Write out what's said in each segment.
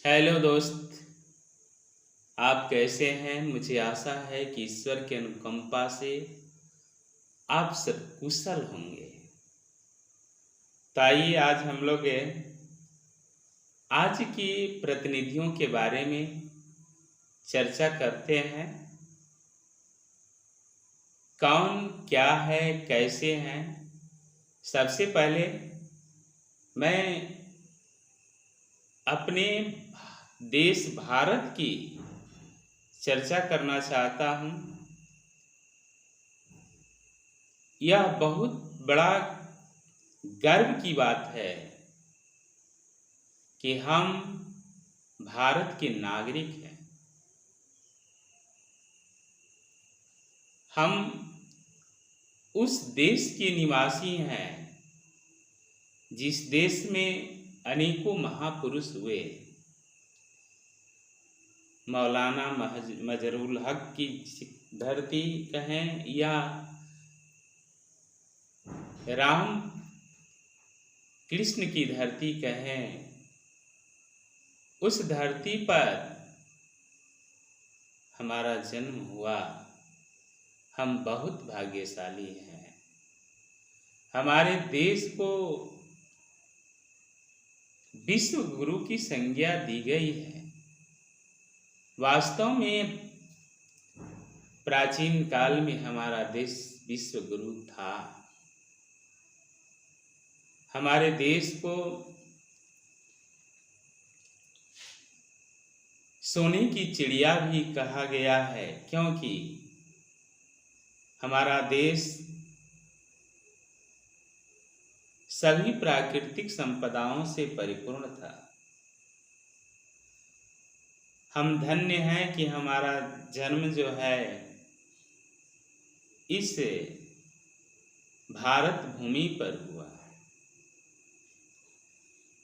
Hello दोस्त। आप कैसे हैं? मुझे आशा है कि ईश्वर की अनुकंपा से आप सब कुशल होंगे। तो आइए आज हम लोग आज की प्रतिनिधियों के बारे में चर्चा करते हैं। कौन क्या है, कैसे हैं। सबसे पहले मैं अपने देश भारत की चर्चा करना चाहता हूँ। यह बहुत बड़ा गर्व की बात है कि हम भारत के नागरिक हैं। हम उस देश के निवासी हैं जिस देश में अनेकों महापुरुष हुए। मौलाना मजरूल हक की धरती कहें या राम कृष्ण की धरती कहें, उस धरती पर हमारा जन्म हुआ। हम बहुत भाग्यशाली हैं। हमारे देश को विश्व गुरु की संज्ञा दी गई है। वास्तव में प्राचीन काल में हमारा देश विश्व गुरु था। हमारे देश को सोने की चिड़िया भी कहा गया है, क्योंकि हमारा देश सभी प्राकृतिक संपदाओं से परिपूर्ण था। हम धन्य हैं कि हमारा जन्म जो है इस भारत भूमि पर हुआ।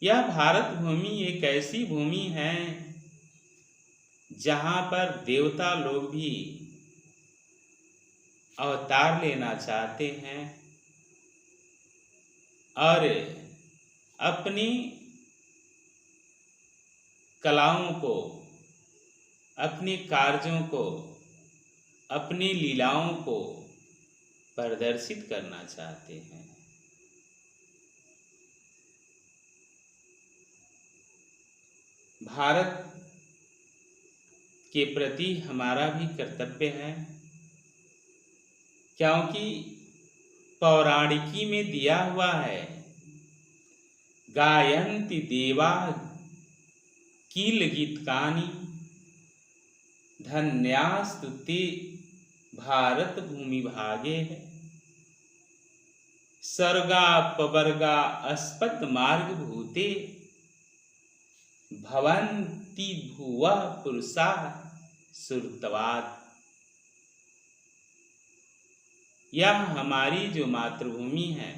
यह भारत भूमि एक ऐसी भूमि है जहाँ पर देवता लोग भी अवतार लेना चाहते हैं और अपनी कलाओं को, अपने कार्यों को, अपनी लीलाओं को प्रदर्शित करना चाहते हैं। भारत के प्रति हमारा भी कर्तव्य है, क्योंकि पौराणिकी में दिया हुआ है, गायन्ति देवा कील गीतकानि धन्यास्तु ते भारत भूमि भागे है। सर्गापवर्गा अस्पत् मार्ग भूते भवन्ति भुवः पुरुषा सुरतवात्। यह हमारी जो मातृभूमि है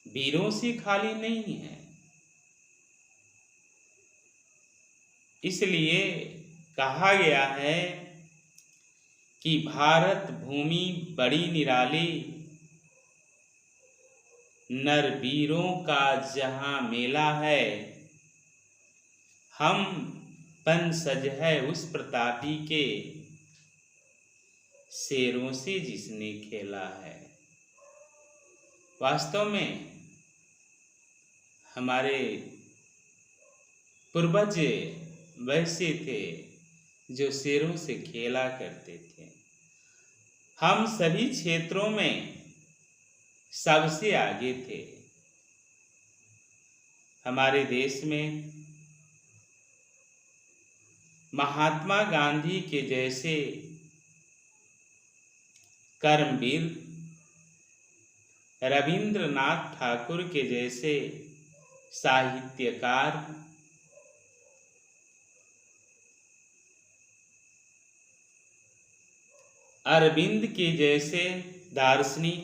वीरों से खाली नहीं है। इसलिए कहा गया है कि भारत भूमि बड़ी निराली, नर वीरों का जहाँ मेला है। हम पन सज है उस प्रतापी के, शेरों से जिसने खेला है। वास्तव में हमारे पूर्वज वैसे थे जो शेरों से खेला करते थे। हम सभी क्षेत्रों में सबसे आगे थे। हमारे देश में महात्मा गांधी के जैसे कर्मवीर, रविंद्रनाथ ठाकुर के जैसे साहित्यकार, अरविंद के जैसे दार्शनिक,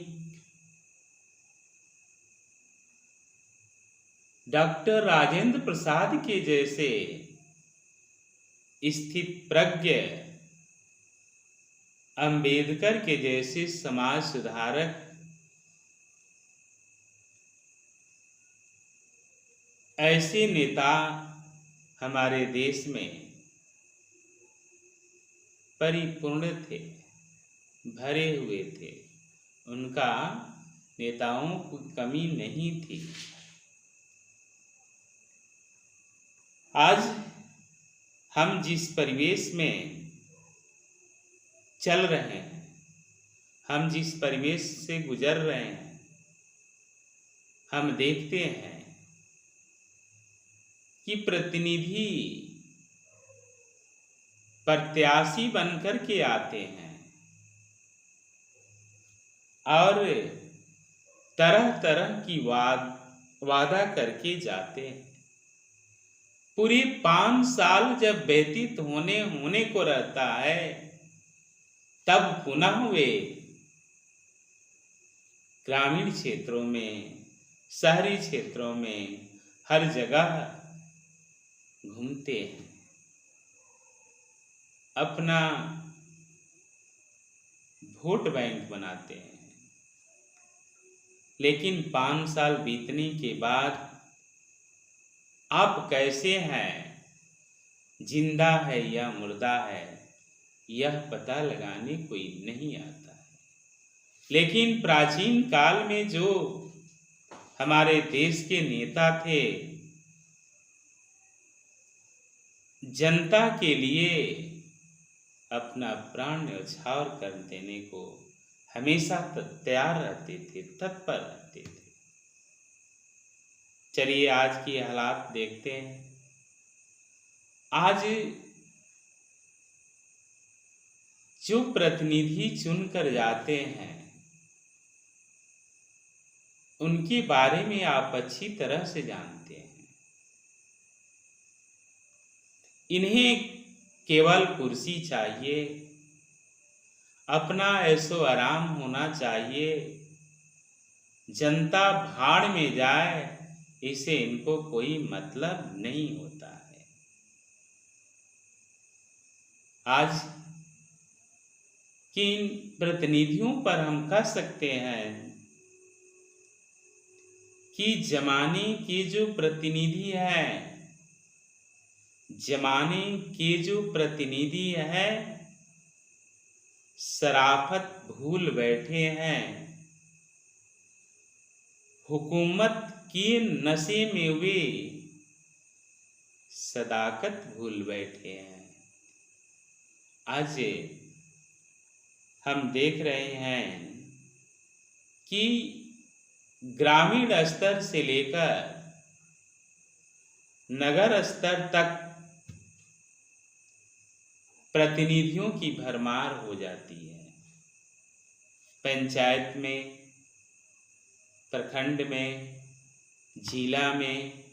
डॉक्टर राजेंद्र प्रसाद के जैसे स्थित प्रज्ञ, अंबेडकर के जैसे समाज सुधारक, ऐसे नेता हमारे देश में परिपूर्ण थे, भरे हुए थे। उनका नेताओं की कमी नहीं थी। आज हम जिस परिवेश में चल रहे हैं, हम जिस परिवेश से गुजर रहे हैं, हम देखते हैं कि प्रतिनिधि प्रत्याशी बनकर के आते हैं और तरह तरह की वादा करके जाते हैं। पूरे 5 साल जब व्यतीत होने को रहता है, तब पुनः वे ग्रामीण क्षेत्रों में, शहरी क्षेत्रों में हर जगह घूमते हैं, अपना वोट बैंक बनाते हैं। लेकिन 5 साल बीतने के बाद आप कैसे हैं, जिंदा है या मुर्दा है, यह पता लगाने कोई नहीं आता है। लेकिन प्राचीन काल में जो हमारे देश के नेता थे, जनता के लिए अपना प्राण न्यौछावर कर देने को हमेशा तैयार रहते थे, तत्पर रहते थे। चलिए आज की हालात देखते हैं। आज जो प्रतिनिधि चुनकर जाते हैं, उनके बारे में आप अच्छी तरह से जानते हैं। इन्हें केवल कुर्सी चाहिए, अपना ऐशो आराम होना चाहिए, जनता भाड़ में जाए, इसे इनको कोई मतलब नहीं होता है। आज किन प्रतिनिधियों पर हम कह सकते हैं कि जमाने के जो प्रतिनिधि हैं, जमाने के जो प्रतिनिधि हैं, शराफत भूल बैठे हैं, हुकूमत के नशे में वे सदाकत भूल बैठे हैं। आज हम देख रहे हैं कि ग्रामीण स्तर से लेकर नगर स्तर तक प्रतिनिधियों की भरमार हो जाती है। पंचायत में, प्रखंड में, जिला में,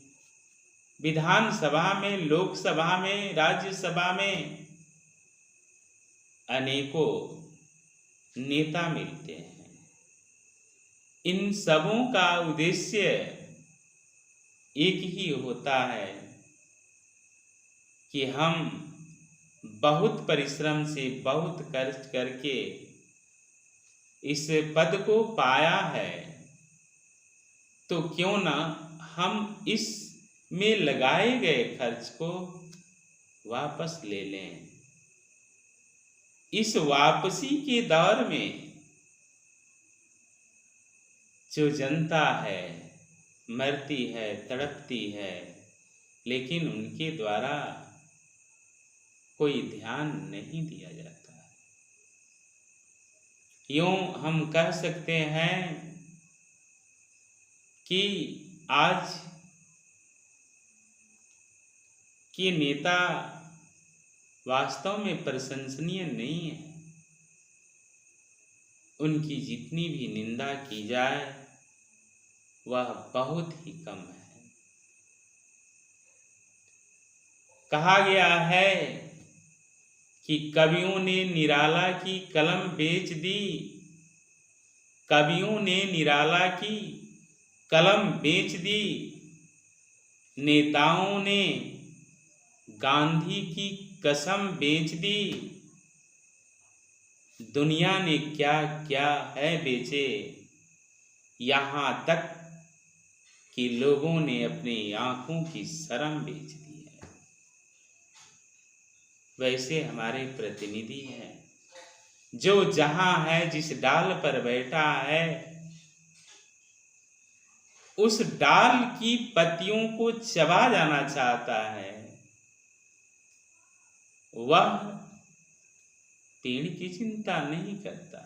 विधानसभा में, लोकसभा में, राज्यसभा में अनेकों नेता मिलते हैं। इन सबों का उद्देश्य एक ही होता है कि हम बहुत परिश्रम से, बहुत कष्ट करके इस पद को पाया है, तो क्यों ना हम इस में लगाए गए खर्च को वापस ले लें। इस वापसी के दौर में जो जनता है, मरती है, तड़पती है, लेकिन उनके द्वारा कोई ध्यान नहीं दिया जाता। यूं हम कह सकते हैं कि आज के नेता वास्तव में प्रशंसनीय नहीं है। उनकी जितनी भी निंदा की जाए वह बहुत ही कम है। कहा गया है कि कवियों ने निराला की कलम बेच दी, कवियों ने निराला की कलम बेच दी, नेताओं ने गांधी की कसम बेच दी। दुनिया ने क्या क्या है बेचे, यहाँ तक कि लोगों ने अपनी आंखों की शर्म बेच दी है। वैसे हमारे प्रतिनिधि हैं, जो जहां है, जिस डाल पर बैठा है, उस डाल की पत्तियों को चबा जाना चाहता है। वह पेड़ की चिंता नहीं करता।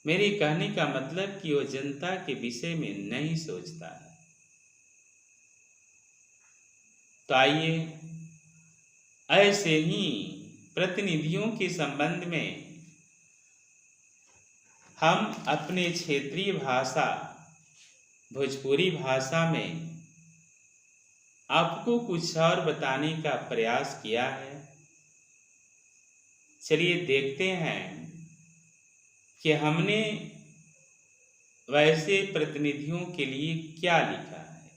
मेरे कहने का मतलब कि वह जनता के विषय में नहीं सोचता है। तो आइए ऐसे ही प्रतिनिधियों के संबंध में हम अपने क्षेत्रीय भाषा भोजपुरी भाषा में आपको कुछ और बताने का प्रयास किया है। चलिए देखते हैं कि हमने वैसे प्रतिनिधियों के लिए क्या लिखा है।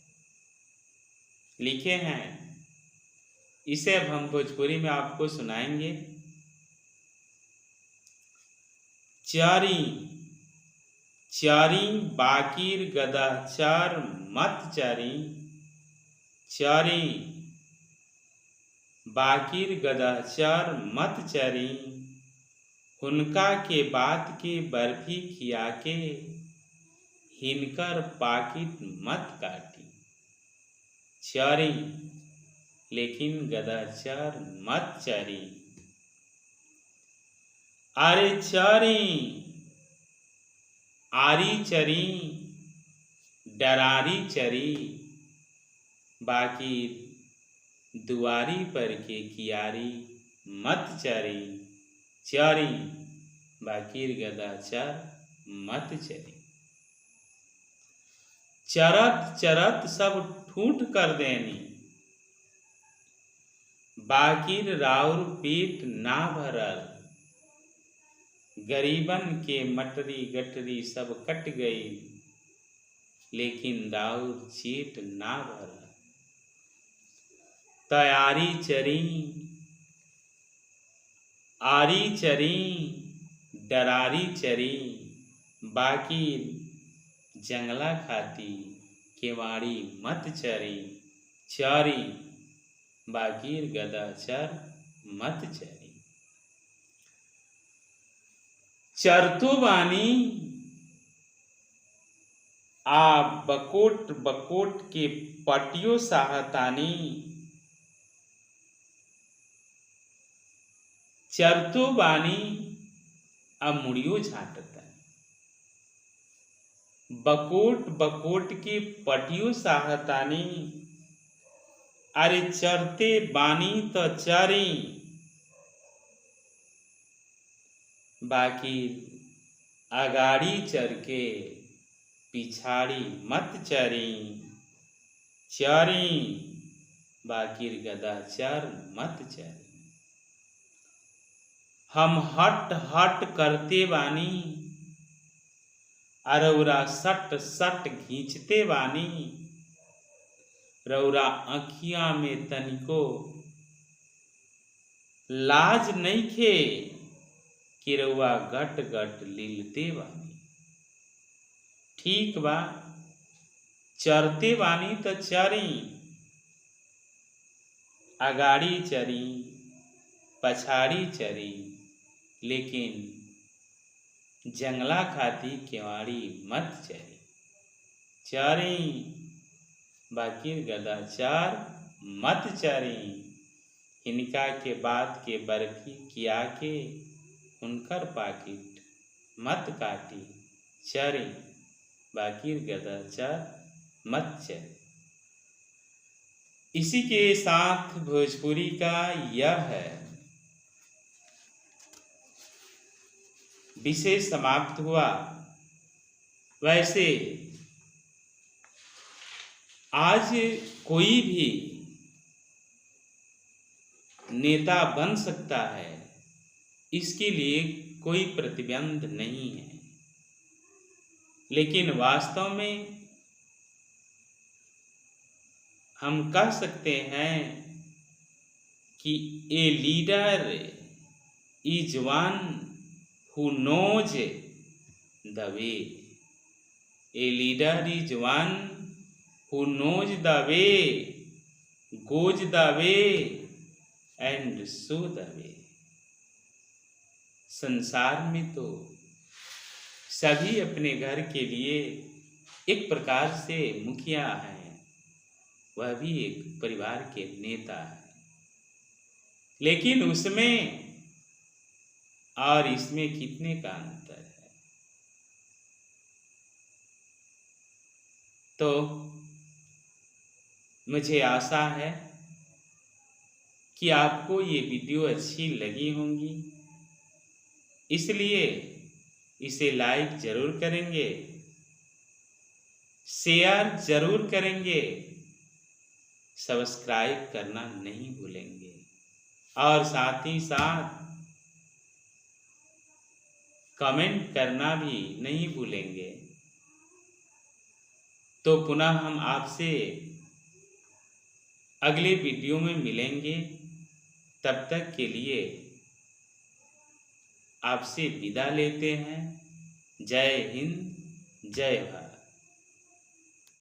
लिखे हैं, इसे अब हम भोजपुरी में आपको सुनाएंगे। चारी चारी बाकीर गदा चार मत चारी, चारी बाकीर गदा चार मत चारी, हुनका के बात के बर्फी खिया के, हिनकर पाकिट मत काटी। चारी लेकिन गदाचार मत चारी। अरे चारी आरी चरी डरारी चरी, बाकी दुआरी पर के कियारी मत चारी। चारी बाकीर गदाचार मत चरी। चरत चरत सब ठूठ कर देनी, बाकीर राउर पेट ना भरल। गरीबन के मटरी गटरी सब कट गई, लेकिन राउर चेट ना भरल। तैयारी चरी आरी चरी डरारी चरी, बाकी जंगला खाती केवाड़ी मत चरी। चारी बाकीर गदाचार मत चरी। चरतो बानी आ बकोट बकोट के पटियो साहतानी, चरतो बानी आ मुड़ियो झाटता। बकोट बकोट के पटियो साहतानी, अरे चरते बानी तो चरी, बाकी अगाड़ी चर के पिछाड़ी मत चरी। चरी बाकीर गदाचार मत चरी। हम हट हट करते बानी, अरौरा सट सट घींचते बानी, रौरा अखिया में तनिको लाज नइखे, कि रउआ गट गट लीलते बानी। ठीक बा, चरते बानी तो चरी, अगाड़ी चरी पछाड़ी चरी, लेकिन जंगला खाती केवाड़ी मत चरी। चरी बाकीर गदाचार मत चरी, इनका के बात के बर्फी किया के, उनकर पाकिट मत काटी। चरी बाकीर गदाचार मत चरी। इसी के साथ भोजपुरी का यह विषय समाप्त हुआ। वैसे आज कोई भी नेता बन सकता है, इसके लिए कोई प्रतिबंध नहीं है, लेकिन वास्तव में हम कह सकते हैं कि a leader is one who knows the way. A leader is one who knows the way, goes the way and show the way. संसार में तो सभी अपने घर के लिए एक प्रकार से मुखिया हैं, वह भी एक परिवार के नेता है, लेकिन उसमें और इसमें कितने का अंतर है। तो मुझे आशा है कि आपको ये वीडियो अच्छी लगी होंगी, इसलिए इसे लाइक जरूर करेंगे, शेयर जरूर करेंगे, सब्सक्राइब करना नहीं भूलेंगे और साथ ही साथ कमेंट करना भी नहीं भूलेंगे। तो पुनः हम आपसे अगले वीडियो में मिलेंगे, तब तक के लिए आपसे विदा लेते हैं। जय हिंद, जय भारत।